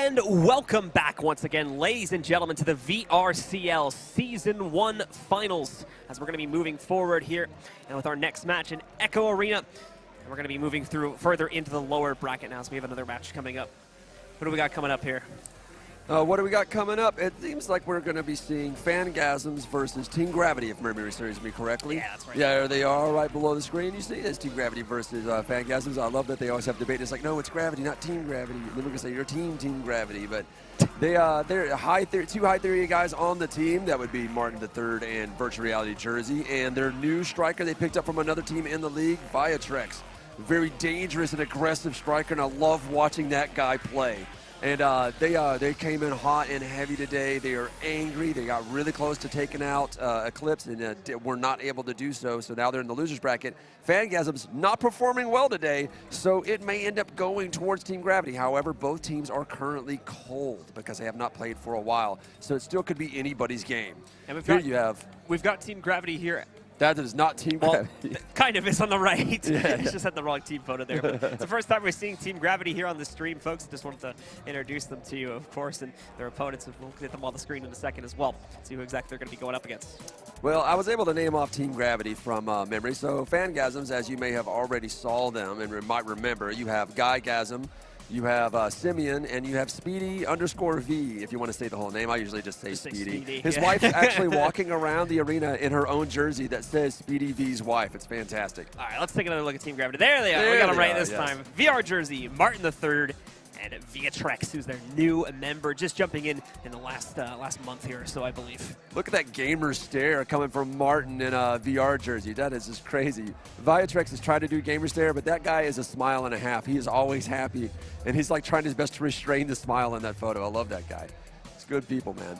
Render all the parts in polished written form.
And welcome back once again, ladies and gentlemen, to the VRCL Season 1 Finals, as we're going to be moving forward here and with our next match in Echo Arena. And we're going to be moving through further into the lower bracket now, so we have another match coming up. What do we got coming up here? What do we got coming up? It seems like we're going to be seeing Phangasms versus Team Gravity, if memory serves me correctly. Yeah, that's right. Yeah, there they are right below the screen. You see this Team Gravity versus Phangasms. I love that they always have debate. It's like, no, it's Gravity, not Team Gravity. And then we're going to say, you're Team Gravity. But they're two high theory guys on the team. That would be Martin III and Virtual Reality Jersey. And their new striker they picked up from another team in the league, Viatrex. Very dangerous and aggressive striker, and I love watching that guy play. And they came in hot and heavy today. They are angry. They got really close to taking out Eclipse and were not able to do so. So now they're in the losers bracket. Phangasms not performing well today, so it may end up going towards Team Gravity. However, both teams are currently cold because they have not played for a while. So it still could be anybody's game. And we've got Team Gravity here. That is not Team Gravity. Kind of is on the right. Yeah. It's just had the wrong team photo there. But it's the first time we're seeing Team Gravity here on the stream, folks. Just wanted to introduce them to you, of course, and their opponents. We'll get them on the screen in a second as well. See who exactly they're going to be going up against. Well, I was able to name off Team Gravity from memory. So Phangasms, as you may have already saw them and might remember, you have Guygasm, you have Simeon, and you have Speedy_V, if you want to say the whole name. I usually just say Speedy. His wife's actually walking around the arena in her own jersey that says Speedy V's wife. It's fantastic. All right, let's take another look at Team Gravity. There they are. We got them right this time. VR Jersey, Martin III, and Viatrex, who's their new member, just jumping in the last month here or so, I believe. Look at that gamer stare coming from Martin in a VR jersey. That is just crazy. Viatrex has tried to do gamer stare, but that guy is a smile and a half. He is always happy, and he's like trying his best to restrain the smile in that photo. I love that guy. It's good people, man.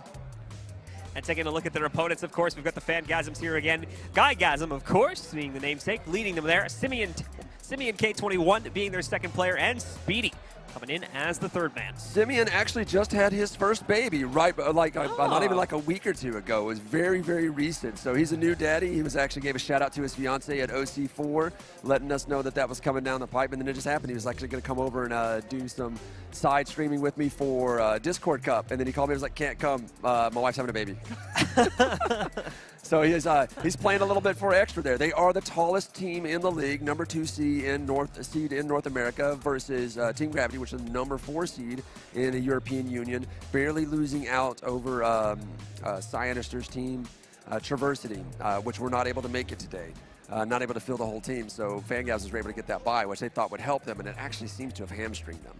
And taking a look at their opponents, of course, we've got the Phangasms here again. Guygasm, of course, being the namesake, leading them there. Simeon K21 being their second player, and Speedy coming in as the third man. Simeon actually just had his first baby, right? Not even like a week or two ago. It was very, very recent. So he's a new daddy. He gave a shout out to his fiance at OC4, letting us know that was coming down the pipe, and then it just happened. He was actually going to come over and do some side streaming with me for Discord Cup, and then he called me and was like, "Can't come. My wife's having a baby." So he's playing a little bit for extra there. They are the tallest team in the league, number 2 seed in North America versus Team Gravity, which is the number 4 seed in the European Union, barely losing out over Cyanister's team, Traversity, which were not able to make it today. Not able to fill the whole team, so Phangasms were able to get that bye, which they thought would help them, and it actually seems to have hamstringed them.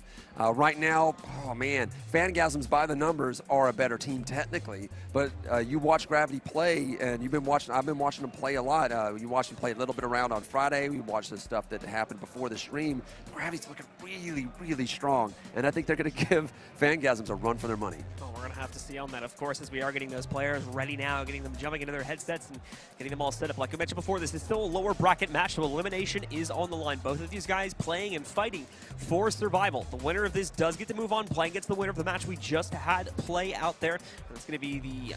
Right now, oh man, Phangasms by the numbers are a better team technically, but you watch Gravity play, and I've been watching them play a lot. You watched them play a little bit around on Friday. We watched the stuff that happened before the stream. Gravity's looking really, really strong, and I think they're going to give Phangasms a run for their money. Oh, we're going to have to see on that, of course, as we are getting those players ready now, getting them jumping into their headsets and getting them all set up. Like I mentioned before, this is still a lower bracket match, so elimination is on the line. Both of these guys playing and fighting for survival. The winner of this does get to move on, playing against the winner of the match we just had play out there. And it's going to be the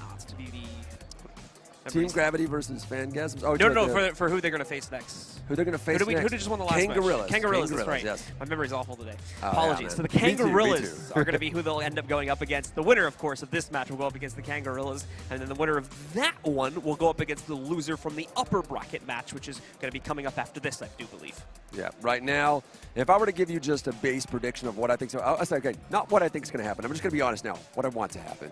Team Gravity versus Phangasms. Oh, no, for who they're going to face next. Who they're going to face next? Who just won the last match? Kangarillas, that's right. Yes. My memory's awful today. Apologies. Yeah, so the Kangarillas are going to be who they'll end up going up against. The winner, of course, of this match will go up against the Kangarillas, and then the winner of that one will go up against the loser from the upper bracket match, which is going to be coming up after this, I do believe. Yeah, right now, if I were to give you just a base prediction of what I think, I'll say, okay, not what I think is going to happen. I'm just going to be honest now, what I want to happen.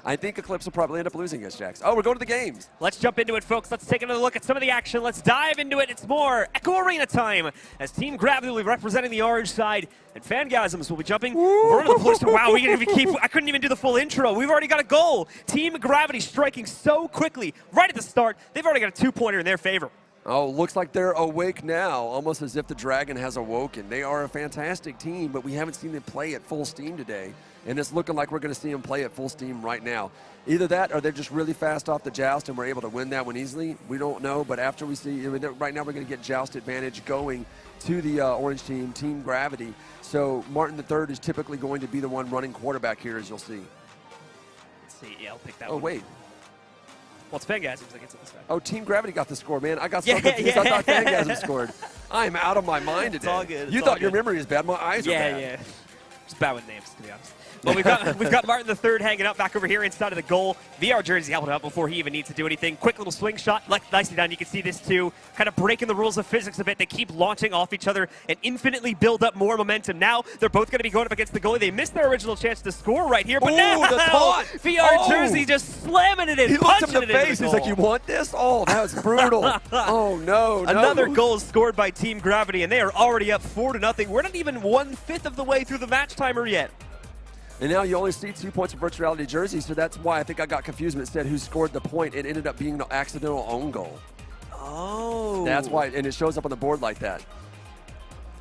I think Eclipse will probably end up losing against Jax. Oh, we're going to the games. Let's jump into it, folks. Let's take another look at some of the action. Let's dive into it. It's more Echo Arena time as Team Gravity will be representing the orange side, and Phangasms will be jumping over to the blue side. Wow, I couldn't even do the full intro. We've already got a goal. Team Gravity striking so quickly right at the start. They've already got a 2-pointer in their favor. Oh, looks like they're awake now, almost as if the dragon has awoken. They are a fantastic team, but we haven't seen them play at full steam today, and it's looking like we're going to see them play at full steam right now. Either that or they're just really fast off the joust and we're able to win that one easily. We don't know, but after we see, right now we're going to get joust advantage going to the orange team, Team Gravity. So Martin III is typically going to be the one running quarterback here, as you'll see. Let's see. Yeah, I'll pick that one. Oh, wait. Well, it's Phangasms against this guy. Oh, Team Gravity got the score, man. I got so confused. I thought Phangasms scored. I'm out of my mind today. It's all good. You thought your memory is bad. My eyes are bad. Yeah. Just bad with names, to be honest. But we've got Martin III hanging out back over here inside of the goal. VR Jersey helping out before he even needs to do anything. Quick little swing shot, nicely done. You can see this too, kind of breaking the rules of physics a bit. They keep launching off each other and infinitely build up more momentum. Now they're both going to be going up against the goalie. They missed their original chance to score right here, but now the taunt. VR Jersey just slamming it in, He looked punching him in the it face. into the He's like, "You goal. want this? Oh, that was brutal." Oh no! Another goal scored by Team Gravity, and they are already up 4-0. We're not even 1/5 of the way through the match timer yet. And now you only see 2 points of Virtuality Jersey, so that's why I think I got confused when it said who scored the point. It ended up being an accidental own goal. Oh. That's why, and it shows up on the board like that.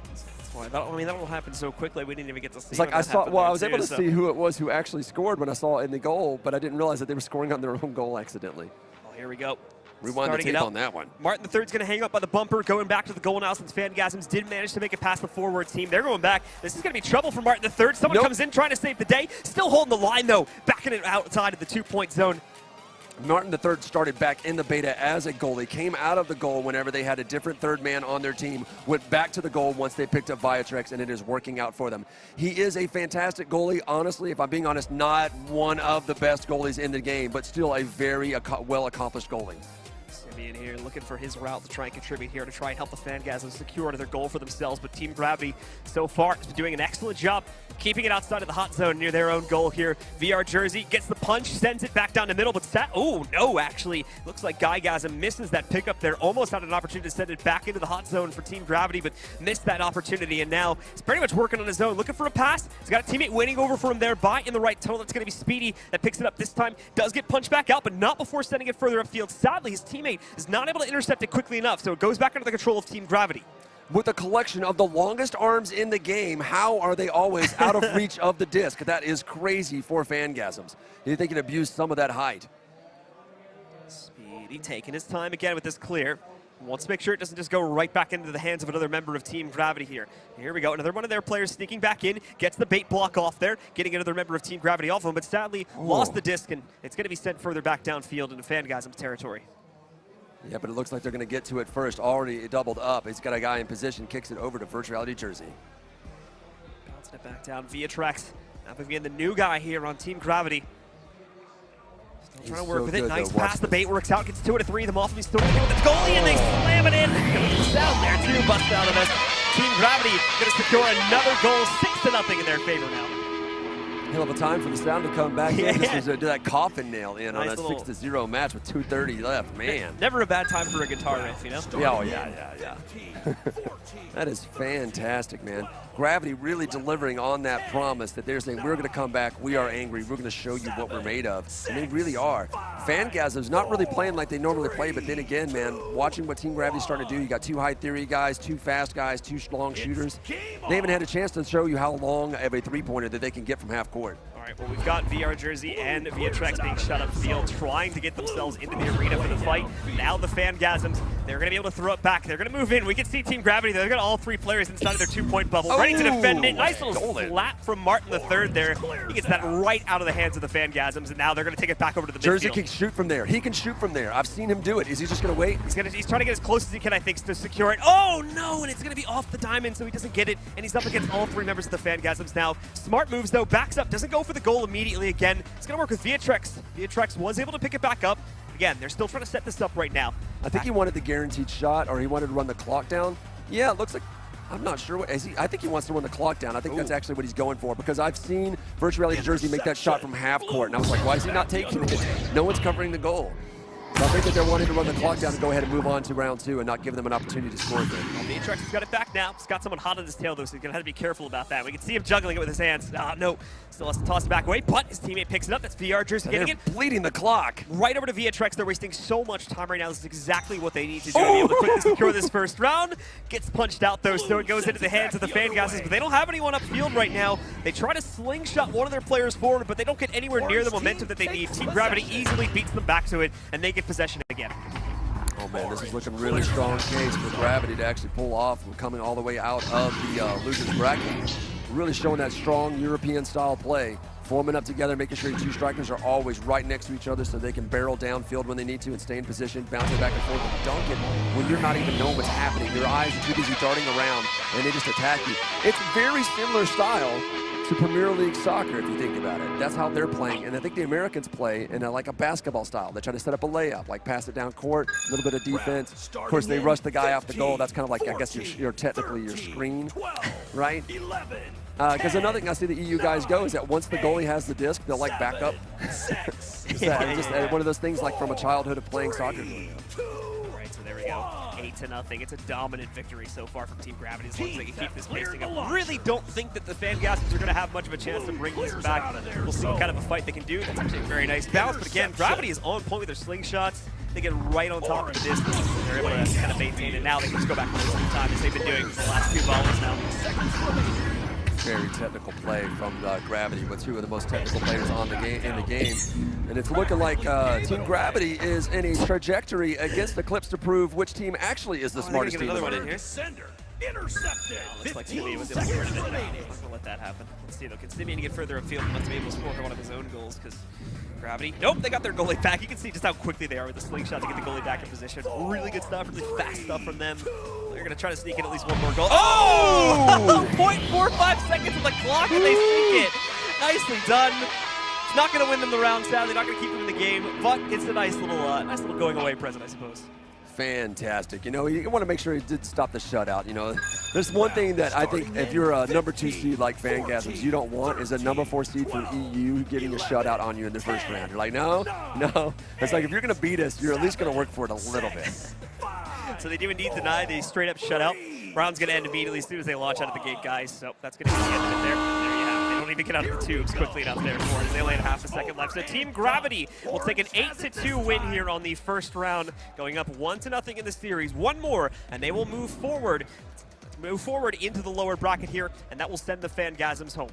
That's why. That will happen so quickly. We didn't even get to see. It's like when that happened I was there, able to too, see who it was who actually scored when I saw it in the goal, but I didn't realize that they were scoring on their own goal accidentally. Oh, here we go. Rewind the Starting it tape up. on that one. Martin III's going to hang up by the bumper, going back to the goal now since Phangasms did manage to make it past the forward team. They're going back. This is going to be trouble for Martin III. Someone comes in trying to save the day. Still holding the line, though. Backing it outside of the 2-point zone. Martin III started back in the beta as a goalie, came out of the goal whenever they had a different third man on their team, went back to the goal once they picked up Viatrex, and it is working out for them. He is a fantastic goalie. Honestly, if I'm being honest, not one of the best goalies in the game, but still a very well-accomplished goalie. In here looking for his route to try and contribute here to try and help the Phangasms secure another goal for themselves, but Team Gravity so far has been doing an excellent job keeping it outside of the hot zone near their own goal here. VR Jersey gets the punch, sends it back down the middle, but oh no, actually looks like Guygasm misses that pickup there. Almost had an opportunity to send it back into the hot zone for Team Gravity, but missed that opportunity, and now he's pretty much working on his own, looking for a pass. He's got a teammate waiting over for him there by in the right tunnel. That's going to be Speedy that picks it up this time. Does get punched back out, but not before sending it further upfield. Sadly, his teammate is not able to intercept it quickly enough, so it goes back under the control of Team Gravity. With a collection of the longest arms in the game, how are they always out of reach of the disc? That is crazy for Phangasms. You think they can abuse some of that height. Speedy taking his time again with this clear. Wants to make sure it doesn't just go right back into the hands of another member of Team Gravity here. Here we go, another one of their players sneaking back in, gets the bait block off there, getting another member of Team Gravity off of him, but sadly lost the disc, and it's going to be sent further back downfield into Phangasm's territory. Yeah, but it looks like they're going to get to it first. Already doubled up. He's got a guy in position, kicks it over to Virtuality Jersey. Bouncing it back down. Viatrex, now being the new guy here on Team Gravity. Still trying to work with it. Nice pass. The bait works out. Gets 2 out of 3. The Moth will be still working with the goalie, and they slam it in. It's down there, too. Bust out of this. Team Gravity going to secure another goal, 6-0 in their favor now. Hell of a time for the sound to come back in. This is do that coffin nail in nice on a 6-0 match with 2:30 left. Man. Never a bad time for a guitar riff, you know? Yeah, oh, yeah. That is fantastic, man. Gravity really delivering on that promise that they're saying, we're going to come back, we are angry, we're going to show you what we're made of. And they really are. Phangasms not really playing like they normally play, but then again, man, watching what Team Gravity's starting to do, you got 2 high theory guys, 2 fast guys, 2 long shooters. They haven't had a chance to show you how long of a three-pointer that they can get from half court. All right, well, we've got VR Jersey and Viatrex being shut up field, trying to get themselves into the arena for the fight. Now the Phangasms, they're going to be able to throw it back. They're going to move in. We can see Team Gravity, they've got all 3 players inside of their 2-point bubble, ready to defend it. Nice little slap from Martin III there. He gets that right out of the hands of the Phangasms, and now they're going to take it back over to the Jersey midfield. can shoot from there. He can shoot from there. I've seen him do it. Is he just going to wait? He's trying to get as close as he can, I think, to secure it. Oh, no, and it's going to be off the diamond, so he doesn't get it, and he's up against all 3 members of the Phangasms now. Smart moves, though, backs up, doesn't go for the goal immediately again. It's going to work with Viatrex. Viatrex was able to pick it back up. Again, they're still trying to set this up right now. I think he wanted the guaranteed shot, or he wanted to run the clock down. Yeah, it looks like, I'm not sure. I think he wants to run the clock down. I think that's actually what he's going for, because I've seen Virtuality Jersey make that shot from half court, and I was like, why is he not taking it? No one's covering the goal. So I think that they're wanting to run the clock down and go ahead and move on to round 2 and not give them an opportunity to score again. Well, Viatrex has got it back now. He's got someone hot on his tail, though, so he's going to have to be careful about that. We can see him juggling it with his hands. No, still has to toss it back away, but his teammate picks it up. That's VR Jersey getting it. Bleeding the clock. Right over to Viatrex. They're wasting so much time right now. This is exactly what they need to do to be able to quickly secure this first round. Gets punched out, though, so it goes into the hands of the Phangasms, but they don't have anyone upfield right now. They try to slingshot one of their players forward, but they don't get anywhere near the momentum that they need. Team Gravity easily beats them back to it, and they get possession again. Oh man, this is looking really strong case for Gravity to actually pull off coming all the way out of the losers bracket. Really showing that strong European style play, forming up together, making sure your 2 strikers are always right next to each other so they can barrel downfield when they need to and stay in position, bouncing back and forth and dunk it when you're not even knowing what's happening. Your eyes are too busy darting around and they just attack you. It's very similar style to Premier League soccer, if you think about it. That's how they're playing. And I think the Americans play in like a basketball style. They try to set up a layup, like pass it down court, a little bit of defense. Of course, they rush the guy off the goal. That's kind of like, I guess, you're technically your screen, right? Because another thing I see the EU guys go is that once the goalie has the disc, they'll like back up. It's just one of those things like from a childhood of playing soccer. Right, so there we go. 8-0. It's a dominant victory so far from Team Gravity as long as they can keep this pacing up. Really don't think that the Phangasms are going to have much of a chance to bring this back. We'll see what kind of a fight they can do. That's actually a very nice bounce. But again, Gravity is on point with their slingshots. They get right on top of the distance. They're able to kind of maintain it. Now they can just go back to the same time as they've been doing for the last 2 volleys now. Very technical play from Gravity with 2 of the most technical players on the game in the game, and it's looking like Team Gravity is in a trajectory against the Clips to prove which team actually is the smartest team. Another one in here. Intercepted. Looks like Simeon was able to turn it in. I'm not going to let that happen. Let's see though. Can Simeon get further upfield and must be able to score one of his own goals? Because Gravity. Nope, they got their goalie back. You can see just how quickly they are with the slingshot to get the goalie back in position. Really good stuff, really fast stuff from them. They're going to try to sneak in at least one more goal. Oh! 0.45 seconds on the clock and they sink it. Nicely done. It's not going to win them the round, sadly. Not going to keep them in the game, but it's a nice little going away present, I suppose. Fantastic. You know, you want to make sure he did stop the shutout. You know, there's one thing that I think if you're a number 2 seed like Phangasms, you don't want is a number 4 seed from EU getting a shutout on you in the first round. You're like, no. It's like if you're going to beat us, you're at least going to work for it a little bit. So they do indeed deny the straight-up shutout. Round's going to end immediately as soon as they launch out of the gate, guys. So that's going to be the end of it there. There you have it. They don't even get out of the tubes quickly enough there for it. They only had half a second left. So Team Gravity will take an 8-2 win here on the first round, going up 1-0 in the series. One more, and they will move forward into the lower bracket here, and that will send the Phangasms home.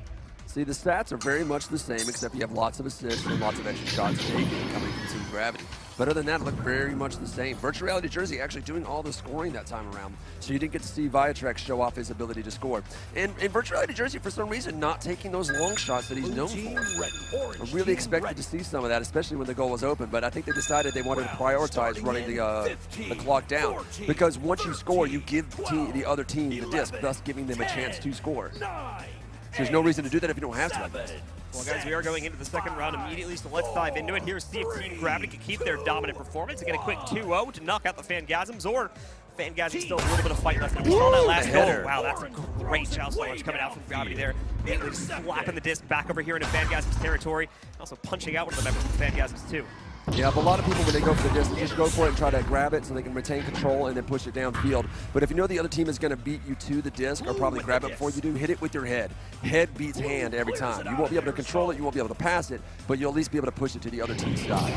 See, the stats are very much the same, except you have lots of assists and lots of extra shots taken coming from Team Gravity. But other than that, it looked very much the same. Virtual Reality Jersey actually doing all the scoring that time around, so you didn't get to see Viatrex show off his ability to score. And Virtual Reality Jersey, for some reason, not taking those long shots that he's known for. I really expected to see some of that, especially when the goal was open, but I think they decided they wanted to prioritize running the clock down. Because once you score, you give the other team the disc, thus giving them a chance to score. So there's no reason to do that if you don't have to like this. Well, guys, we are going into the second round immediately, so let's dive into it. Here, see if Team Gravity can keep their dominant performance and get a quick 2-0 to knock out the Phangasms, or Phangasms still a little bit of fight left. We saw that last goal. Wow, that's a great joust launch coming out from Gravity there. Immediately just slapping the disc back over here into Phangasms territory. Also punching out one of the members of Phangasms, too. Yeah, but a lot of people, when they go for the disc, they just go for it and try to grab it so they can retain control and then push it downfield. But if you know the other team is going to beat you to the disc or probably grab it before you do, hit it with your head. Head beats hand every time. You won't be able to control it, you won't be able to pass it, but you'll at least be able to push it to the other team's side.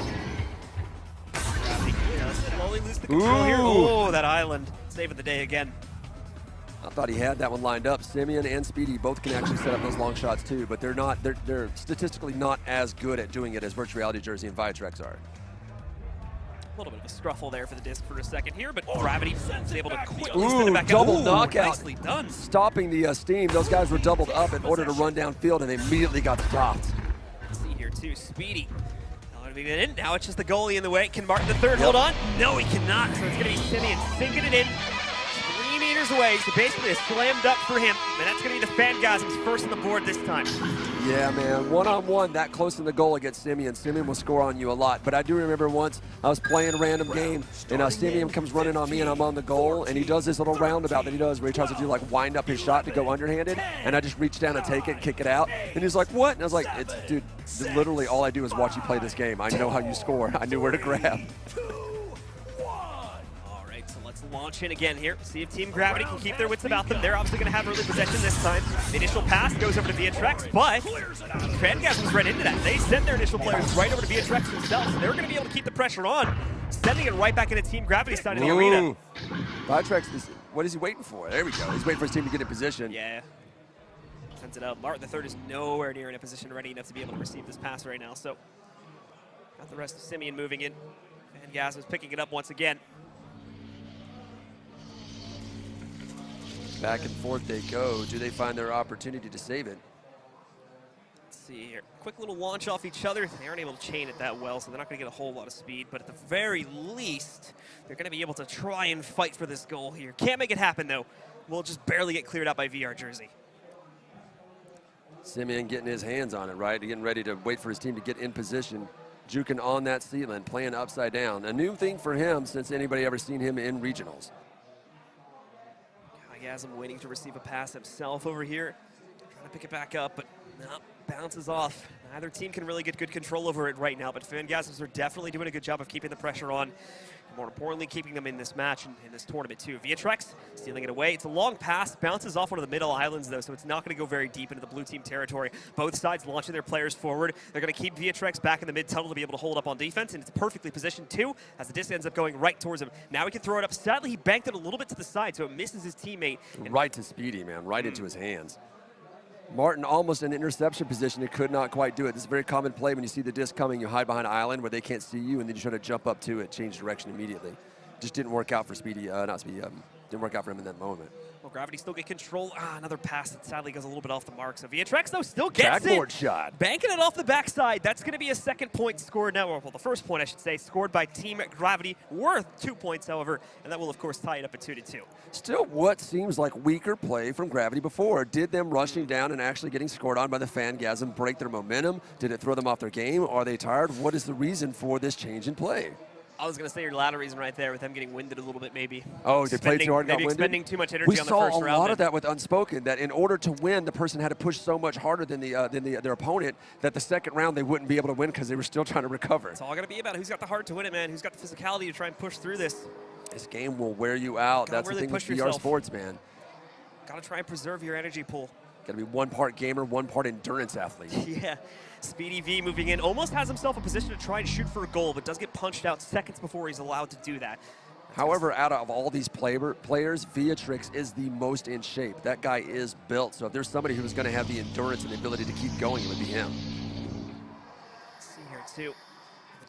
Gravity slowly lose the control here. Oh, that island. Saving the day again. I thought he had that one lined up. Simeon and Speedy both can actually set up those long shots too, but they're statistically not as good at doing it as Virtual Reality Jersey and Viatrex are. A little bit of a struffle there for the disc for a second here, but Gravity is able to quickly Ooh, spin it back double out. knockout. Nicely done. Stopping the steam. Those guys were doubled up in order to run downfield, and they immediately got stopped. Let's see here too, Speedy. Now it's just the goalie in the way. Can Martin the third hold on? No, he cannot. So it's going to be Simeon sinking it in. 3 meters away, so basically a slam dunk for him, and that's going to be the Phangasms first on the board this time. Yeah, man, one-on-one that close in the goal against Simeon. Simeon will score on you a lot, but I do remember once I was playing a random game, and Simeon comes running on me, and I'm on the goal, and he does this little roundabout that he does where he tries to do like wind up his shot to go underhanded, and I just reach down and take it, kick it out, and he's like, what? And I was like, dude, literally all I do is watch you play this game. I know how you score. I knew where to grab. Let's launch in again here. See if Team Gravity can keep their wits about them. They're obviously going to have early possession this time. The initial pass goes over to Viatrex, but Phangasms ran into that. They sent their initial players right over to Viatrex themselves. They're going to be able to keep the pressure on, sending it right back into Team Gravity's side of the arena. Viatrex, what is he waiting for? There we go. He's waiting for his team to get in position. Yeah. Sends it up. Martin III is nowhere near in a position ready enough to be able to receive this pass right now. So, got the rest of Simeon moving in. Phangasms picking it up once again. Back and forth they go. Do they find their opportunity to save it? Let's see here. Quick little launch off each other. They aren't able to chain it that well, so they're not going to get a whole lot of speed. But at the very least, they're going to be able to try and fight for this goal here. Can't make it happen, though. We'll just barely get cleared out by VR Jersey. Simeon getting his hands on it, right? Getting ready to wait for his team to get in position. Juking on that ceiling, playing upside down. A new thing for him since anybody ever seen him in regionals. Phangasm waiting to receive a pass himself over here. Trying to pick it back up, but no, bounces off. Neither team can really get good control over it right now, but Phangasms are definitely doing a good job of keeping the pressure on. More importantly, keeping them in this match and in this tournament too. Viatrex stealing it away. It's a long pass, bounces off one of the middle islands though, so it's not going to go very deep into the blue team territory. Both sides launching their players forward. They're going to keep Viatrex back in the mid-tunnel to be able to hold up on defense, and it's perfectly positioned too, as the disc ends up going right towards him. Now he can throw it up. Sadly, he banked it a little bit to the side, so it misses his teammate. Right to Speedy, man, right into his hands. Martin almost in interception position. He could not quite do it. This is a very common play when you see the disc coming. You hide behind an island where they can't see you, and then you try to jump up to it, change direction immediately. Just didn't work out for Speedy, didn't work out for him in that moment. Well, Gravity still get control. Another pass that sadly goes a little bit off the mark. So Viatrex, though, still gets Backboard it. shot. Banking it off the backside. That's going to be a second point scored now. Well, the first point, I should say, scored by Team Gravity. Worth 2 points, however, and that will, of course, tie it up at 2-2. Still what seems like weaker play from Gravity before. Did them rushing down and actually getting scored on by the Phangasm break their momentum? Did it throw them off their game? Are they tired? What is the reason for this change in play? I was going to say your latter reason right there with them getting winded a little bit maybe. Oh, they played too hard and got maybe winded? expending too much energy on the first round. We saw a lot of that with Unspoken, that in order to win, the person had to push so much harder than their opponent that the second round they wouldn't be able to win because they were still trying to recover. It's all going to be about who's got the heart to win it, man. Who's got the physicality to try and push through this. This game will wear you out. That's really the thing with VR yourself. sports, man. Got to try and preserve your energy pool. Got to be one part gamer, one part endurance athlete. Yeah. Speedy V moving in, almost has himself a position to try and shoot for a goal, but does get punched out seconds before he's allowed to do that. However, out of all these players, Viatrex is the most in shape. That guy is built, so if there's somebody who's going to have the endurance and the ability to keep going, it would be him. Let's see here, too.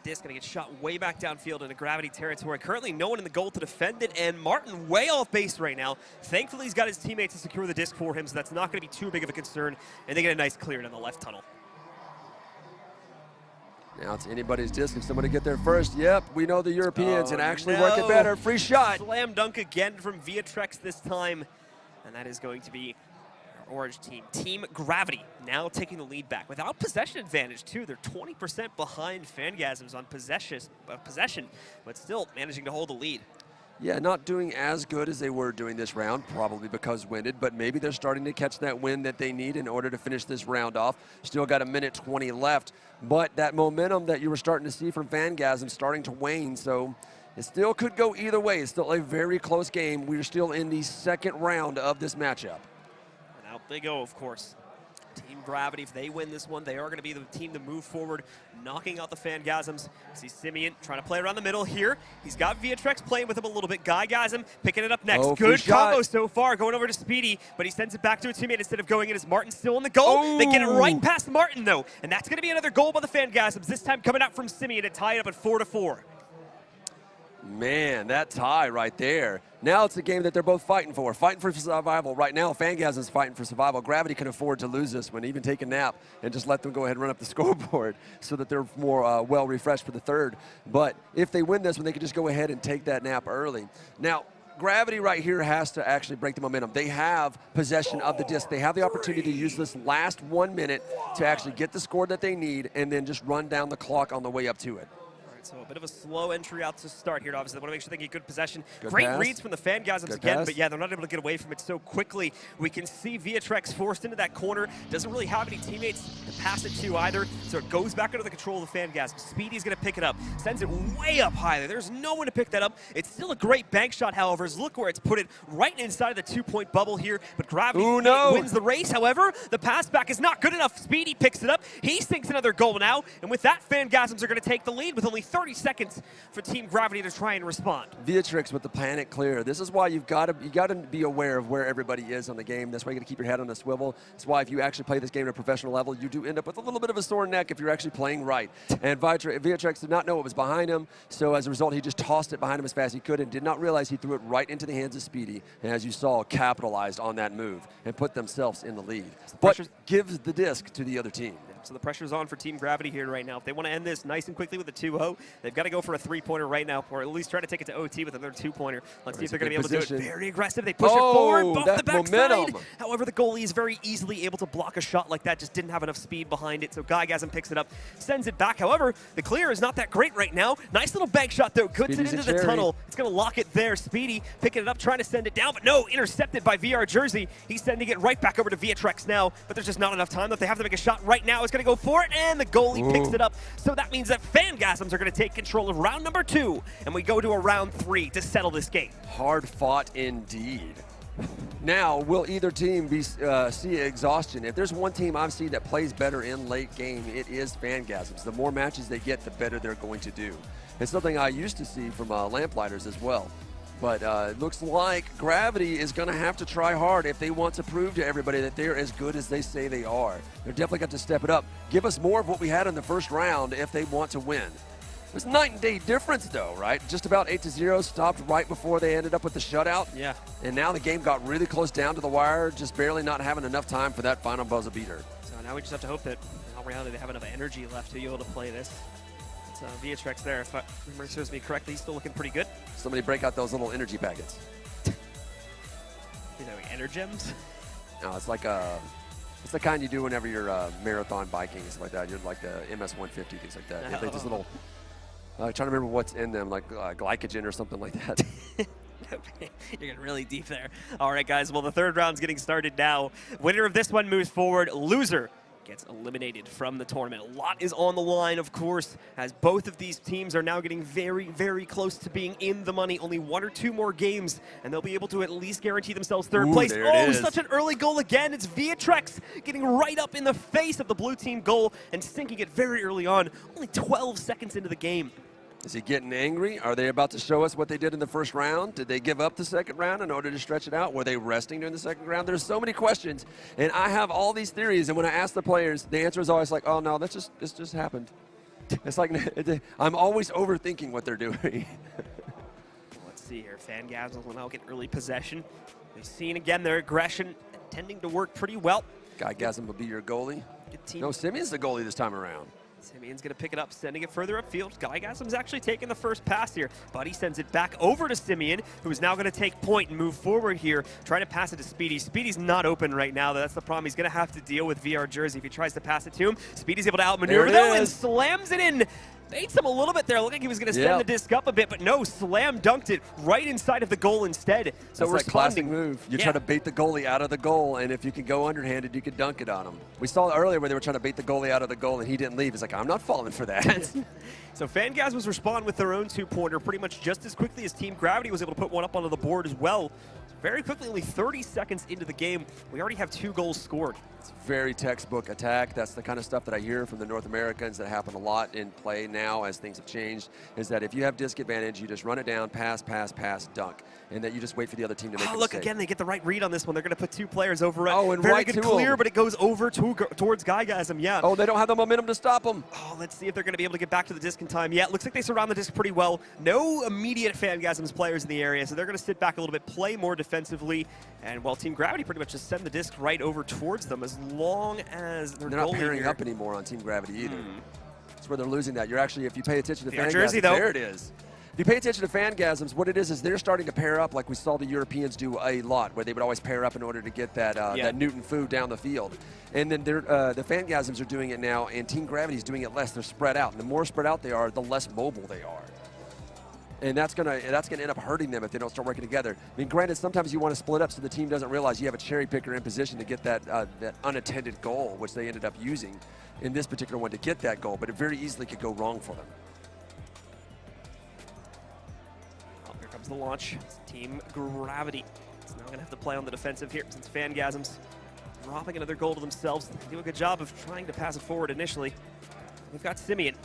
The disc going to get shot way back downfield into Gravity territory. Currently, no one in the goal to defend it, and Martin way off base right now. Thankfully, he's got his teammates to secure the disc for him, so that's not going to be too big of a concern, and they get a nice clear in the left tunnel. Now it's anybody's disc. If somebody get there first, yep, we know the Europeans and actually work it better. Free shot. Slam dunk again from Viatrex this time, and that is going to be our orange team. Team Gravity now taking the lead back without possession advantage too. They're 20% behind Phangasms on possession, but still managing to hold the lead. Yeah, not doing as good as they were doing this round, probably because winded, but maybe they're starting to catch that wind that they need in order to finish this round off. Still got 1:20 left, but that momentum that you were starting to see from Phangasm starting to wane, so it still could go either way. It's still a very close game. We're still in the second round of this matchup. And out they go, of course. Team Gravity, if they win this one, they are going to be the team to move forward, knocking out the Phangasms. See Simeon trying to play around the middle here. He's got Viatrex playing with him a little bit. Guygasm picking it up next. Oh, good combo so far, going over to Speedy, but he sends it back to a teammate instead of going in as Martin still in the goal. Oh. They get it right past Martin, though, and that's going to be another goal by the Phangasms, this time coming out from Simeon to tie it up at 4-4. Man, that tie right there. Now it's a game that they're both fighting for survival. Right now, Phangasm's fighting for survival. Gravity can afford to lose this one, even take a nap and just let them go ahead and run up the scoreboard so that they're more well refreshed for the third. But if they win this one, they can just go ahead and take that nap early. Now, Gravity right here has to actually break the momentum. They have possession of the disc. They have the opportunity to use this last 1 minute to actually get the score that they need and then just run down the clock on the way up to it. So a bit of a slow entry out to start here. Obviously, they want to make sure they get good possession. Good Great pass. reads from the Phangasms again, but yeah, they're not able to get away from it so quickly. We can see Viatrex forced into that corner. Doesn't really have any teammates to pass it to either, so it goes back under the control of the Phangasms. Speedy's going to pick it up. Sends it way up high there. There's no one to pick that up. It's still a great bank shot, however. Look where it's put it right inside of the 2-point bubble here, but Gravity wins the race. However, the pass back is not good enough. Speedy picks it up. He sinks another goal now, and with that, Phangasms are going to take the lead with only 30 seconds for Team Gravity to try and respond. Viatrex with the planet clear. This is why you got to be aware of where everybody is on the game. That's why you got to keep your head on a swivel. That's why if you actually play this game at a professional level, you do end up with a little bit of a sore neck if you're actually playing right. And Viatrex did not know what was behind him, so as a result, he just tossed it behind him as fast as he could and did not realize he threw it right into the hands of Speedy. And as you saw, capitalized on that move and put themselves in the lead. But gives the disc to the other team. So the pressure's on for Team Gravity here right now. If they want to end this nice and quickly with a 2-0, they've got to go for a 3-pointer right now, or at least try to take it to OT with another 2-pointer. Let's see if they're going to be able to do it. Very aggressive. They push it forward, buff the backside. However, the goalie is very easily able to block a shot like that. Just didn't have enough speed behind it. So Phangasms picks it up, sends it back. However, the clear is not that great right now. Nice little bank shot though. Goods it into the tunnel. It's going to lock it there. Speedy picking it up, trying to send it down, but no, intercepted by VR Jersey. He's sending it right back over to Viatrex now, but there's just not enough time that they have to make a shot right now. It's going to go for it, and the goalie picks it up. So that means that Phangasms are going to take control of round number 2, and we go to a round 3 to settle this game. Hard fought indeed. Now, will either team see exhaustion? If there's one team I've seen that plays better in late game, it is Phangasms. The more matches they get, the better they're going to do. It's something I used to see from Lamplighters as well. But it looks like Gravity is going to have to try hard if they want to prove to everybody that they're as good as they say they are. They're definitely got to step it up. Give us more of what we had in the first round if they want to win. It was night and day difference, though, right? Just about 8-0, stopped right before they ended up with the shutout. Yeah. And now the game got really close down to the wire, just barely not having enough time for that final buzzer beater. So now we just have to hope that in all reality they have enough energy left to be able to play this. Viatrex there, if memory serves me correctly, he's still looking pretty good. Somebody break out those little energy packets. You know, Energems? No, it's like it's the kind you do whenever you're marathon biking and stuff like that. You're like the MS-150, things like that. They just little, trying to remember what's in them, like glycogen or something like that. You're getting really deep there. All right, guys, well, the third round's getting started now. Winner of this one moves forward. Loser gets eliminated from the tournament. A lot is on the line, of course, as both of these teams are now getting very, very close to being in the money. Only 1 or 2 more games, and they'll be able to at least guarantee themselves third place. Oh, such an early goal again. It's Viatrex getting right up in the face of the blue team goal and sinking it very early on, only 12 seconds into the game. Is he getting angry? Are they about to show us what they did in the first round? Did they give up the second round in order to stretch it out? Were they resting during the second round? There's so many questions, and I have all these theories, and when I ask the players, the answer is always like, oh, no, this just happened. It's like, I'm always overthinking what they're doing. Let's see here. Phangasms will now get early possession. We've seen, again, their aggression tending to work pretty well. Phangasms will be your goalie. Good team. No, Simeon's the goalie this time around. Simeon's going to pick it up, sending it further upfield. Phangasms actually taking the first pass here. Buddy sends it back over to Simeon, who is now going to take point and move forward here, trying to pass it to Speedy. Speedy's not open right now. That's the problem. He's going to have to deal with VR Jersey if he tries to pass it to him. Speedy's able to outmaneuver, though, and slams it in. Baits him a little bit there. Looked like he was going to send the disc up a bit, but no, slam dunked it right inside of the goal instead. So that's that classic move. You try to bait the goalie out of the goal, and if you can go underhanded, you can dunk it on him. We saw earlier where they were trying to bait the goalie out of the goal, and he didn't leave. He's like, I'm not falling for that. So Phangasms respond with their own 2-pointer pretty much just as quickly as Team Gravity was able to put one up onto the board as well. Very quickly, only 30 seconds into the game, we already have 2 goals scored. It's very textbook attack. That's the kind of stuff that I hear from the North Americans that happen a lot in play now as things have changed, is that if you have disc advantage, you just run it down, pass, pass, pass, dunk, and that you just wait for the other team to make a look, mistake. Again, they get the right read on this one. They're going to put 2 players over it. Oh, and very right good to clear, him. but it goes over towards Phangasms, yeah. Oh, they don't have the momentum to stop them. Oh, let's see if they're going to be able to get back to the disc in time. Yeah, it looks like they surround the disc pretty well. No immediate Phangasms players in the area, so they're going to sit back a little bit, play more defensively, and while Team Gravity pretty much just send the disc right over towards them as long as they're not pairing up anymore on Team Gravity either. That's where they're losing that. You're actually, if you pay attention to Phangasms, there it is. If you pay attention to Phangasms, what it is they're starting to pair up like we saw the Europeans do a lot, where they would always pair up in order to get that that Newton food down the field. And then the Phangasms are doing it now, and Team Gravity is doing it less. They're spread out, and the more spread out they are, the less mobile they are. And that's gonna end up hurting them if they don't start working together. I mean, granted, sometimes you want to split up so the team doesn't realize you have a cherry picker in position to get that that unattended goal, which they ended up using in this particular one to get that goal. But it very easily could go wrong for them. Oh, here comes the launch. It's Team Gravity. It's now gonna have to play on the defensive here since Phangasms dropping another goal to themselves. They do a good job of trying to pass it forward initially. We've got Simeon.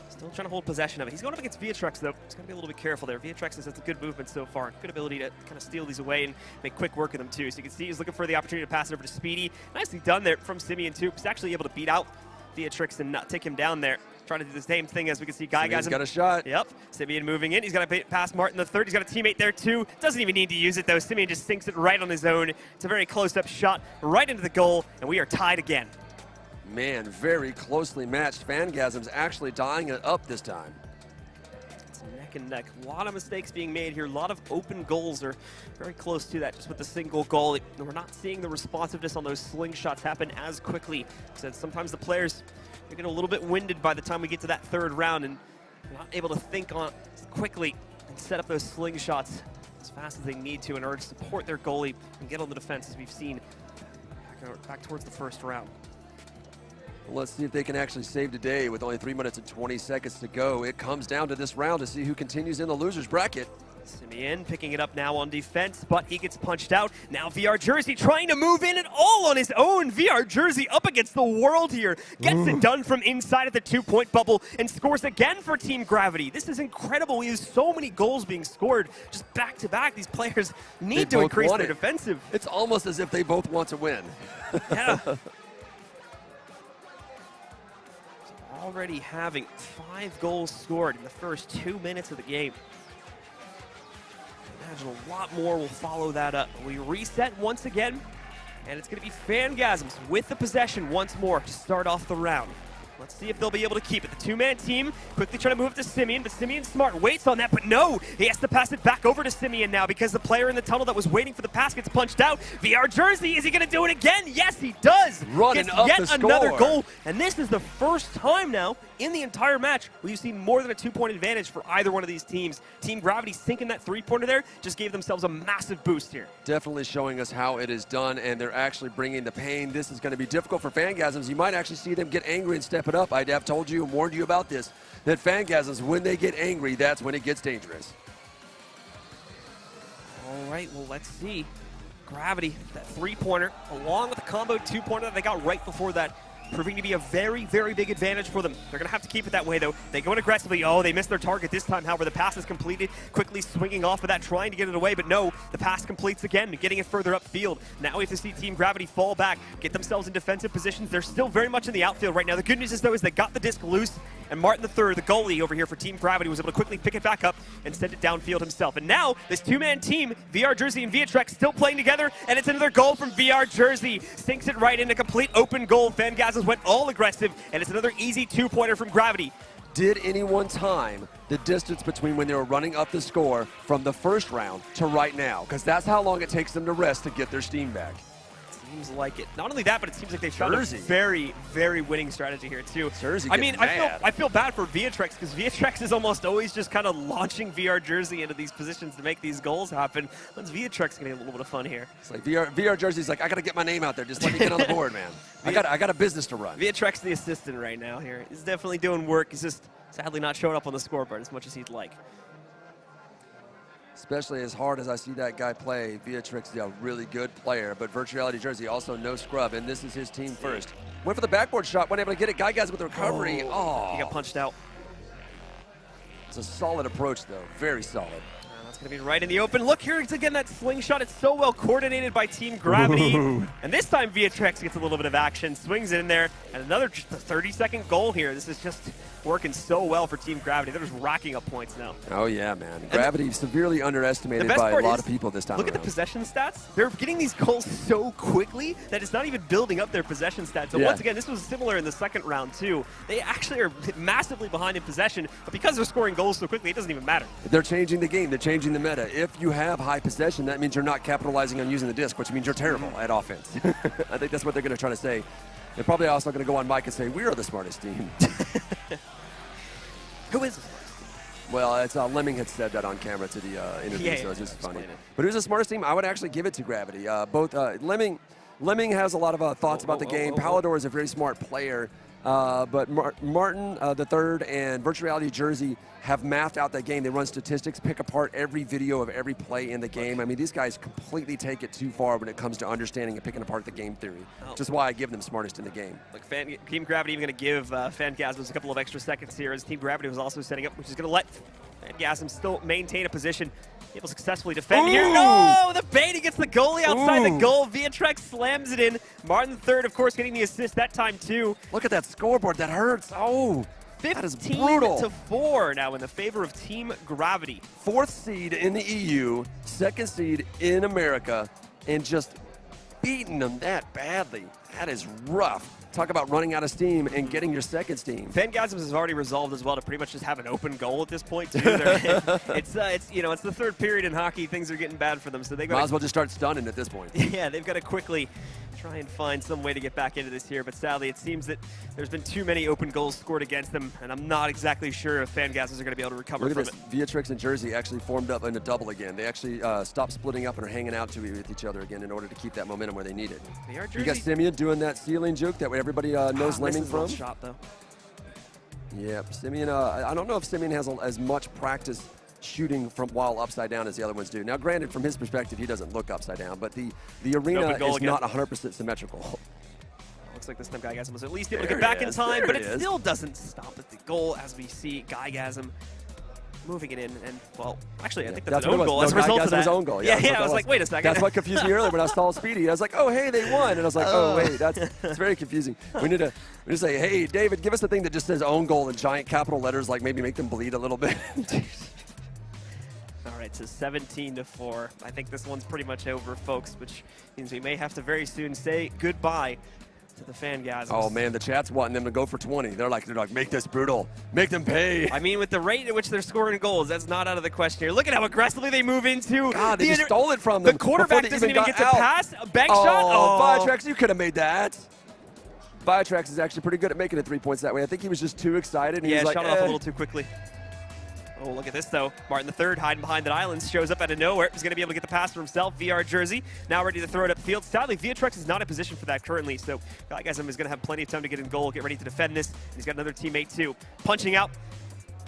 Still trying to hold possession of it. He's going up against Viatrex, though. He's going to be a little bit careful there. Viatrex has a good movement so far. Good ability to kind of steal these away and make quick work of them, too. So you can see he's looking for the opportunity to pass it over to Speedy. Nicely done there from Simeon, too. He's actually able to beat out Viatrex and not take him down there. Trying to do the same thing as we can see Phangasms got a shot. Yep. Simeon moving in. He's got to pass Martin the third. He's got a teammate there, too. Doesn't even need to use it, though. Simeon just sinks it right on his own. It's a very close-up shot right into the goal, and we are tied again. Man, very closely matched. Phangasms actually dying it up this time. It's neck and neck. A lot of mistakes being made here. A lot of open goals are very close to that, just with the single goal. We're not seeing the responsiveness on those slingshots happen as quickly. So sometimes the players are getting a little bit winded by the time we get to that third round and not able to think on quickly and set up those slingshots as fast as they need to in order to support their goalie and get on the defense, as we've seen back towards the first round. Let's see if they can actually save today with only 3 minutes and 20 seconds to go. It comes down to this round to see who continues in the loser's bracket. Simeon picking it up now on defense, but he gets punched out. Now VR Jersey trying to move in it all on his own. VR Jersey up against the world here. Gets it done from inside at the 2-point bubble and scores again for Team Gravity. This is incredible. We have so many goals being scored just back to back. These players need to increase their defensive. It's almost as if they both want to win. Yeah. Already having 5 goals scored in the first 2 minutes of the game. I imagine a lot more will follow that up. We reset once again, and it's going to be Phangasms with the possession once more to start off the round. Let's see if they'll be able to keep it. The two-man team quickly trying to move up to Simeon, but Simeon's smart, waits on that, but no! He has to pass it back over to Simeon now because the player in the tunnel that was waiting for the pass gets punched out. VR Jersey, is he going to do it again? Yes, he does! Running Gets up yet the score. another goal, and this is the first time now in the entire match where you've seen more than a 2-point advantage for either one of these teams. Team Gravity sinking that 3-pointer there just gave themselves a massive boost here. Definitely showing us how it is done, and they're actually bringing the pain. This is going to be difficult for Phangasms. You might actually see them get angry and step it up. I'd have told you and warned you about this, that Phangasms, when they get angry, that's when it gets dangerous. All right, well, let's see. Gravity, that 3-pointer, along with the combo 2-pointer that they got right before that, proving to be a very, very big advantage for them. They're going to have to keep it that way, though. They go in aggressively. Oh, they missed their target this time. However, the pass is completed, quickly swinging off of that, trying to get it away. But no, the pass completes again, getting it further upfield. Now we have to see Team Gravity fall back, get themselves in defensive positions. They're still very much in the outfield right now. The good news is, though, is they got the disc loose, and Martin III, the goalie over here for Team Gravity, was able to quickly pick it back up and send it downfield himself. And now, this two-man team, VR Jersey and Viatrex, still playing together, and it's another goal from VR Jersey. Sinks it right in a complete open goal. Phangasms went all aggressive, and it's another easy 2-pointer from Gravity. Did anyone time the distance between when they were running up the score from the first round to right now? Because that's how long it takes them to rest to get their steam back. Seems like it. Not only that, but it seems like they've found Jersey. a very, very winning strategy here, too. Jersey I mean, mad. I feel bad for Viatrex, because Viatrex is almost always just kind of launching VR Jersey into these positions to make these goals happen. When's Viatrex going to get a little bit of fun here? It's like VR Jersey's like, I got to get my name out there. Just let me get on the board, man. I got a business to run. Viatrex, the assistant right now here, is definitely doing work. He's just sadly not showing up on the scoreboard as much as he'd like. Especially as hard as I see that guy play, Viatrex is a really good player, but Virtual Reality Jersey also no scrub, and this is his team first. Went for the backboard shot, wasn't able to get it. Guys with the recovery. Oh. He got punched out. It's a solid approach, though. Very solid. That's going to be right in the open. Look here, it's again that slingshot. It's so well coordinated by Team Gravity. And this time Viatrex gets a little bit of action, swings it in there, and another just a 30-second goal here. This is just working so well for Team Gravity. They're just racking up points now. Oh, yeah, man. Gravity severely underestimated by a lot of people this time Look around. at the possession stats. They're getting these goals so quickly that it's not even building up their possession stats. So once again, this was similar in the second round, too. They actually are massively behind in possession, but because they're scoring goals so quickly, it doesn't even matter. They're changing the game. They're changing the meta. If you have high possession, that means you're not capitalizing on using the disc, which means you're terrible at offense. I think that's what they're going to try to say. They're probably also going to go on mic and say, we are the smartest team. Who is this? Well, it's Lemming had said that on camera to the interview, so it's just funny. But who's the smartest team? I would actually give it to Gravity. Both Lemming has a lot of thoughts about the game. Palador is a very smart player. But Martin III and Virtual Reality Jersey have mapped out that game. They run statistics, pick apart every video of every play in the game. I mean, these guys completely take it too far when it comes to understanding and picking apart the game theory, which is why I give them smartest in the game. Like Team Gravity even going to give Phangasms a couple of extra seconds here as Team Gravity was also setting up, which is going to let Phangasms still maintain a position. Able to successfully defend here. No! The bait, he gets the goalie outside the goal. Viatrex slams it in. Martin III, of course, getting the assist that time, too. Look at that scoreboard. That hurts. Oh, that is brutal. 15-4 now in the favor of Team Gravity. 4th seed in the EU, 2nd seed in America, and just beating them that badly. That is rough. Talk about running out of steam and getting your second steam. Phangasms has already resolved as well to pretty much just have an open goal at this point too. It's the third period in hockey. Things are getting bad for them, so they might as well just start stunning at this point. Yeah, they've got to quickly try and find some way to get back into this here. But sadly, it seems that there's been too many open goals scored against them, and I'm not exactly sure if Phangasms are going to be able to recover from it. Viatrix and Jersey actually formed up in a double again. They actually stopped splitting up and are hanging out with each other again in order to keep that momentum where they need it. You got Simeon doing that ceiling juke that way everybody knows Lemming from. Shot, though. Yeah, Simeon. I don't know if Simeon has as much practice shooting from while upside down as the other ones do. Now, granted, from his perspective, he doesn't look upside down, but the arena is not 100% symmetrical. Looks like this time Phangasms was at least able to get back in time, but it still doesn't stop at the goal as we see Phangasms moving it in. And, well, actually, I think that's an own goal as a result of that. His own goal. Yeah, I was like, wait a second. That's what confused me earlier when I saw Speedy. I was like, oh, hey, they won. And I was like, oh, wait, that's very confusing. We need to say, hey, David, give us a thing that just says own goal in giant capital letters, like maybe make them bleed a little bit. All right, so 17-4. I think this one's pretty much over, folks, which means we may have to very soon say goodbye to the Phangasms. Oh man, the chat's wanting them to go for 20. They're like, make this brutal, make them pay. I mean, with the rate at which they're scoring goals, that's not out of the question here. Look at how aggressively they move into. God, they just stole it from them. The quarterback doesn't even get to pass. A bank shot. Oh, Viatrix, you could have made that. Viatrix is actually pretty good at making it 3 points that way. I think he was just too excited. And yeah, he was shot it off a little too quickly. Oh, look at this, though. Martin III hiding behind that island, shows up out of nowhere. He's going to be able to get the pass for himself. VR Jersey now ready to throw it upfield. Sadly, Viatrix is not in position for that currently, so Phangasms is going to have plenty of time to get in goal, get ready to defend this. He's got another teammate, too. Punching out.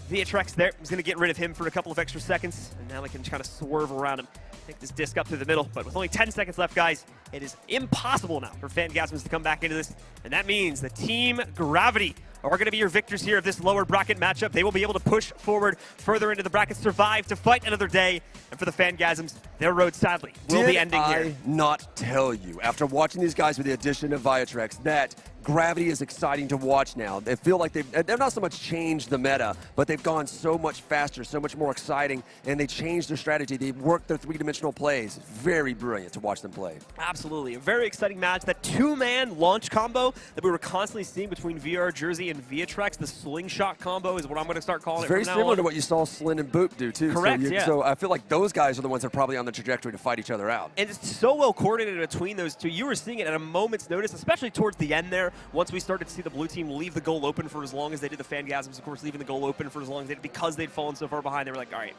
Viatrix there. He's going to get rid of him for a couple of extra seconds, and now they can kind of swerve around him. Take this disc up through the middle, but with only 10 seconds left, guys, it is impossible now for Phangasms to come back into this, and that means the Team Gravity are going to be your victors here of this lower bracket matchup. They will be able to push forward further into the bracket, survive to fight another day, and for the Phangasms, their road, sadly, will be ending here. Did I not tell you, after watching these guys with the addition of Viatrix, that Gravity is exciting to watch now? They feel like they've not so much changed the meta, but they've gone so much faster, so much more exciting, and they changed their strategy. They've worked their three-dimensional plays. Very brilliant to watch them play. Absolutely. A very exciting match. That two-man launch combo that we were constantly seeing between VR Jersey and Viatrix, the slingshot combo is what I'm going to start calling it from now on. Very similar to what you saw Slin and Boop do, too. Correct, So I feel like those guys are the ones that are probably on the trajectory to fight each other out. And it's so well coordinated between those two. You were seeing it at a moment's notice, especially towards the end there, once we started to see the blue team leave the goal open for as long as they did. The Phangasms, of course, leaving the goal open for as long as they did because they'd fallen so far behind. They were like, all right,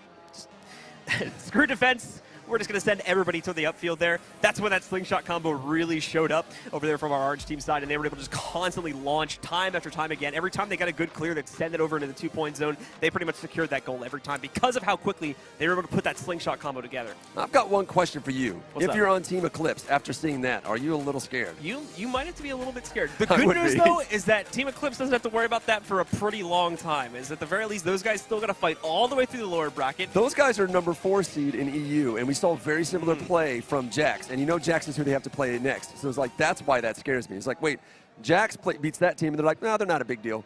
screw defense. We're just going to send everybody to the upfield there. That's when that slingshot combo really showed up over there from our orange team side, and they were able to just constantly launch time after time again. Every time they got a good clear, they'd send it over into the two-point zone. They pretty much secured that goal every time because of how quickly they were able to put that slingshot combo together. I've got one question for you. What's if you're on Team Eclipse, after seeing that, are you a little scared? You might have to be a little bit scared. The good news, though, is that Team Eclipse doesn't have to worry about that for a pretty long time. Is at the very least, those guys still got to fight all the way through the lower bracket. Those guys are number 4 seed in EU, and we saw very similar play from Jax, and you know Jax is who they have to play next. So it's like, that's why that scares me. It's like, wait, Jax beats that team, and they're like, no, they're not a big deal.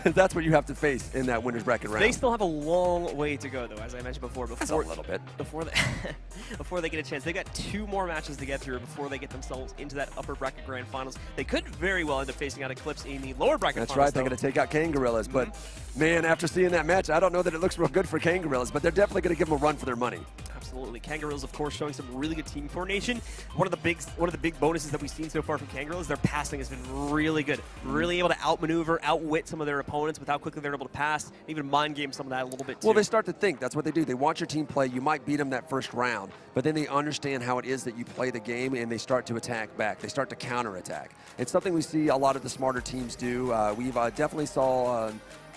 That's what you have to face in that winner's bracket round. They still have a long way to go, though, as I mentioned before. That's a little bit. Before they get a chance. They got 2 more matches to get through before they get themselves into that upper bracket grand finals. They could very well end up facing out Eclipse in the lower bracket finals. That's right. They're going to take out Kangarillas. But, man, after seeing that match, I don't know that it looks real good for Kangarillas, but they're definitely going to give them a run for their money. Absolutely. Kangarillas, of course, showing some really good team coordination. One of the big bonuses that we've seen so far from Kangarillas, their passing has been really good. Really able to outmaneuver, outwit some of their opponents with how quickly they're able to pass, and even mind game some of that a little bit too. Well, they start to think. That's what they do. They watch your team play. You might beat them that first round, but then they understand how it is that you play the game, and they start to attack back. They start to counterattack. It's something we see a lot of the smarter teams do. We've definitely saw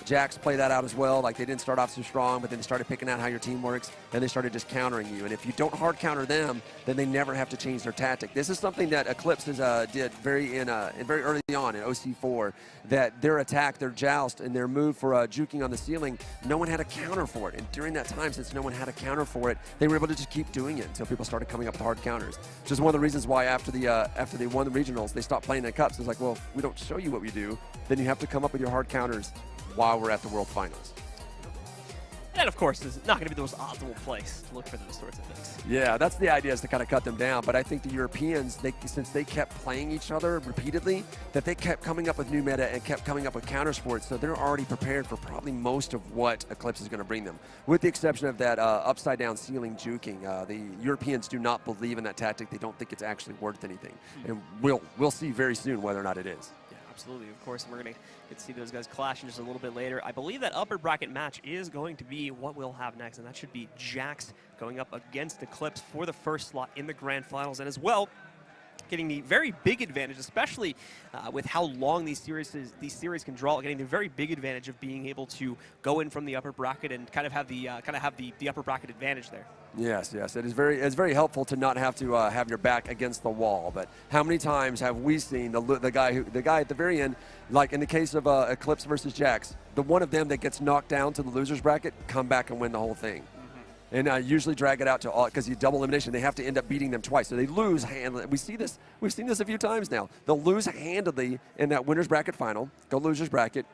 Jax play that out as well. Like, they didn't start off so strong, but then they started picking out how your team works, and they started just countering you. And if you don't hard counter them, then they never have to change their tactic. This is something that Eclipse did very early on in OC4, that their attack, their joust, and their move for juking on the ceiling, no one had a counter for it. And during that time, since no one had a counter for it, they were able to just keep doing it until people started coming up with hard counters. Which is one of the reasons why after they won the regionals, they stopped playing the cups. It's like, well, if we don't show you what we do, then you have to come up with your hard counters while we're at the World Finals. That that, of course, is not going to be the most optimal place to look for those sorts of things. Yeah, that's the idea, is to kind of cut them down. But I think the Europeans, since they kept playing each other repeatedly, that they kept coming up with new meta and kept coming up with counter sports, so they're already prepared for probably most of what Eclipse is going to bring them. With the exception of that upside-down ceiling juking, the Europeans do not believe in that tactic. They don't think it's actually worth anything. And we'll see very soon whether or not it is. Yeah, absolutely, of course, and we're going to get to see those guys clash in just a little bit later. I believe that upper bracket match is going to be what we'll have next, and that should be Jax going up against Eclipse for the first slot in the grand finals, and as well, getting the very big advantage, especially with how long these series can draw, getting the very big advantage of being able to go in from the upper bracket and kind of have the upper bracket advantage there. Yes, yes, it's very helpful to not have to have your back against the wall. But how many times have we seen the guy at the very end, like in the case of Eclipse versus Jax, the one of them that gets knocked down to the losers bracket come back and win the whole thing. And usually drag it out to all, because you double elimination, they have to end up beating them twice. So they lose handily. We've seen this a few times now. They'll lose handily in that winner's bracket final, go losers bracket,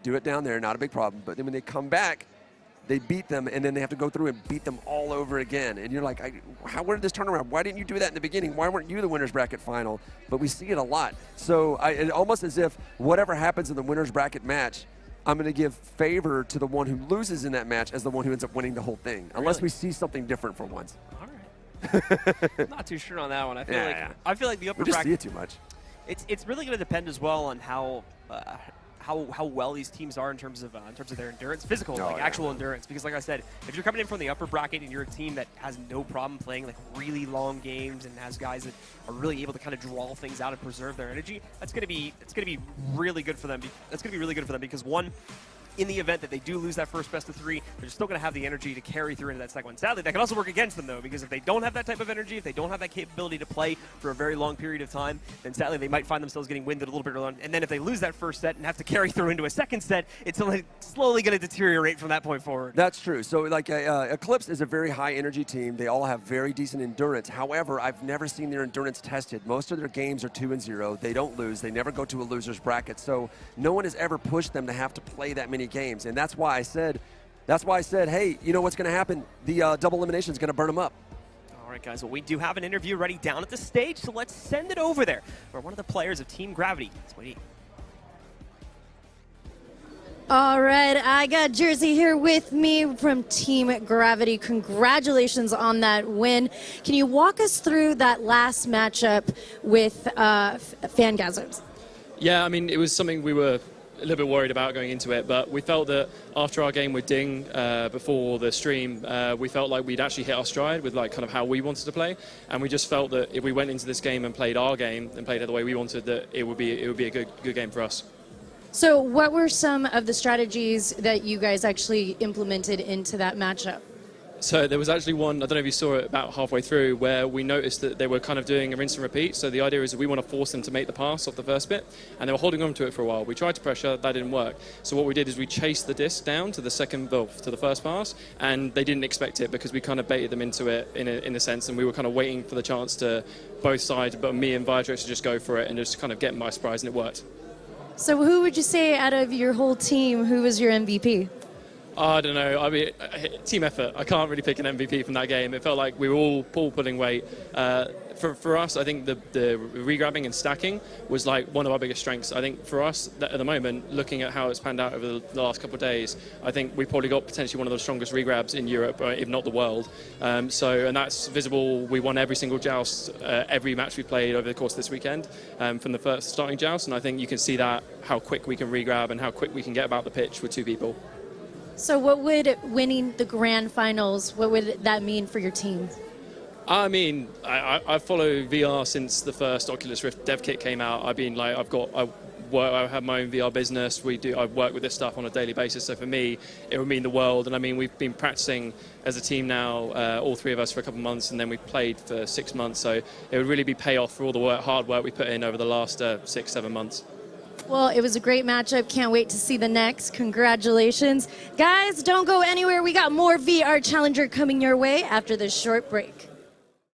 do it down there, not a big problem. But then when they come back, they beat them, and then they have to go through and beat them all over again. And you're like, where did this turn around? Why didn't you do that in the beginning? Why weren't you the winner's bracket final? But we see it a lot. So it's almost as if whatever happens in the winner's bracket match, I'm going to give favor to the one who loses in that match as the one who ends up winning the whole thing, unless we see something different for once. All right. Not too sure on that one. I feel like the upper bracket. We just see it too much. It's really going to depend as well on how well these teams are in terms of their endurance, physical, actual endurance. Because like I said, if you're coming in from the upper bracket and you're a team that has no problem playing like really long games and has guys that are really able to kind of draw things out and preserve their energy, it's going to be really good for them. That's going to be really good for them because one, in the event that they do lose that first best of three, they're still going to have the energy to carry through into that second one. Sadly, that can also work against them, though, because if they don't have that type of energy, if they don't have that capability to play for a very long period of time, then sadly they might find themselves getting winded a little bit early on. And then if they lose that first set and have to carry through into a second set, it's slowly going to deteriorate from that point forward. That's true. So, like, Eclipse is a very high-energy team. They all have very decent endurance. However, I've never seen their endurance tested. Most of their games are 2-0. They don't lose. They never go to a loser's bracket. So no one has ever pushed them to have to play that many games. And that's why I said, hey, you know what's going to happen? The double elimination is going to burn them up. All right, guys. Well, we do have an interview ready down at the stage, so let's send it over there for one of the players of Team Gravity. It's waiting. All right, I got Jersey here with me from Team Gravity. Congratulations on that win. Can you walk us through that last matchup with Phangasms? Yeah, I mean, it was something we were a little bit worried about going into it, but we felt that after our game with Ding before the stream, we felt like we'd actually hit our stride with like kind of how we wanted to play, and we just felt that if we went into this game and played our game and played it the way we wanted, that it would be a good game for us. So what were some of the strategies that you guys actually implemented into that matchup? So there was actually one, I don't know if you saw it about halfway through, where we noticed that they were kind of doing a rinse and repeat. So the idea is that we want to force them to make the pass off the first bit, and they were holding on to it for a while. We tried to pressure, that didn't work. So what we did is we chased the disc down to the to the first pass, and they didn't expect it because we kind of baited them into it in a sense, and we were kind of waiting for the chance to both sides, but me and Viatrix to just go for it and just kind of get them by surprise, and it worked. So who would you say out of your whole team, who was your MVP? I don't know. I mean, team effort. I can't really pick an MVP from that game. It felt like we were all pulling weight. For us, I think the regrabbing and stacking was like one of our biggest strengths. I think for us at the moment, looking at how it's panned out over the last couple of days, I think we probably got potentially one of the strongest regrabs in Europe, if not the world. And that's visible. We won every single joust, every match we played over the course of this weekend, from the first starting joust. And I think you can see that how quick we can regrab and how quick we can get about the pitch with two people. So what would winning the grand finals, what would that mean for your team? I mean, I follow VR since the first Oculus Rift dev kit came out. I've been like, I have my own VR business. I work with this stuff on a daily basis. So for me, it would mean the world. And I mean, we've been practicing as a team now, all three of us for a couple of months, and then we played for 6 months. So it would really be payoff for all the hard work we put in over the last 6-7 months. Well, it was a great matchup. Can't wait to see the next. Congratulations. Guys, don't go anywhere. We got more VR Challenger coming your way after this short break.